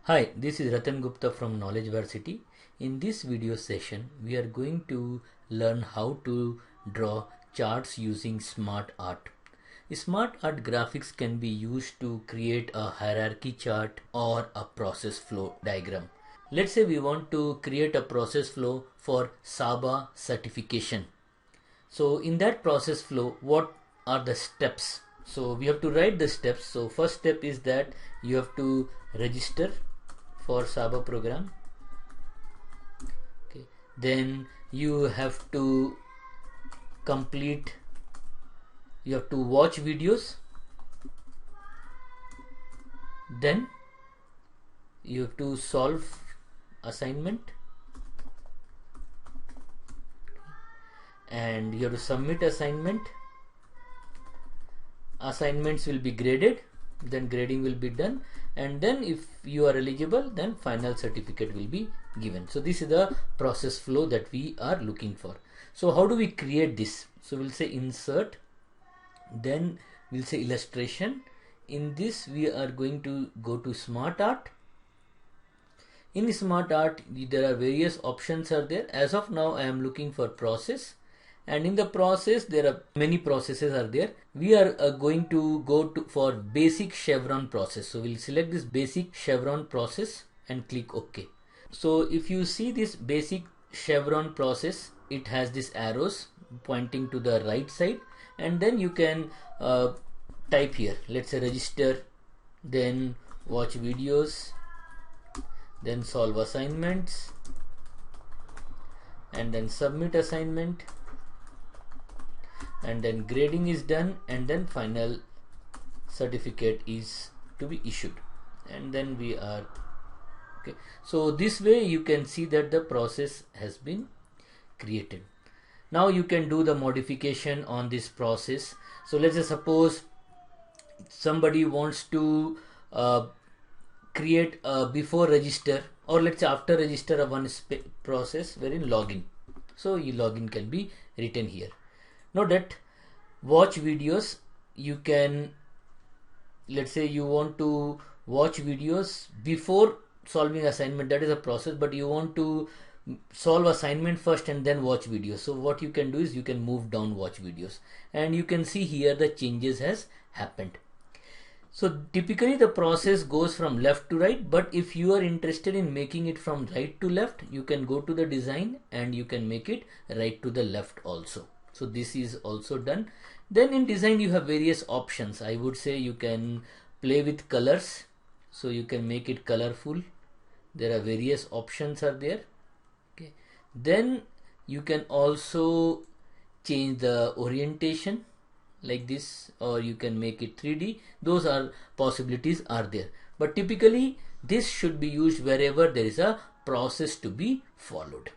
Hi, this is Ratan Gupta from Knowledge Varsity. In this video session, we are going to learn how to draw charts using SmartArt. SmartArt graphics can be used to create a hierarchy chart or a process flow diagram. Let's say we want to create a process flow for SABA certification. So in that process flow, what are the steps? So we have to write the steps. So first step is that you have to register for SABA program. Okay. Then you have to watch videos. Then you have to solve assignment and you have to submit assignment. Assignments will be graded, then grading will be done, and then if you are eligible, then final certificate will be given. So this is the process flow that we are looking for. So how do we create this? So we'll say insert, then we'll say illustration. In this we are going to go to SmartArt. In SmartArt there are various options are there. As of now I am looking for process, and in the process there are many processes are there. We are going to go for basic chevron process. So we'll select this basic chevron process and click OK. So if you see this basic chevron process, it has these arrows pointing to the right side, and then you can type here, let's say register, then watch videos, then solve assignments, and then submit assignment, and then grading is done, and then final certificate is to be issued, and then we are okay. So this way you can see that the process has been created. Now you can do the modification on this process. So let's say suppose somebody wants to create a before register, or let's say after register of one process wherein login. So your login can be written here. Note that watch videos, you can, let's say you want to watch videos before solving assignment, that is a process, but you want to solve assignment first and then watch videos. So what you can do is you can move down watch videos, and you can see here the changes has happened. So typically the process goes from left to right, but if you are interested in making it from right to left, you can go to the design and you can make it right to the left also. So this is also done. Then in design you have various options. I would say you can play with colors, so you can make it colorful. There are various options are there. Okay. Then you can also change the orientation like this, or you can make it 3D. Those are possibilities are there, but typically this should be used wherever there is a process to be followed.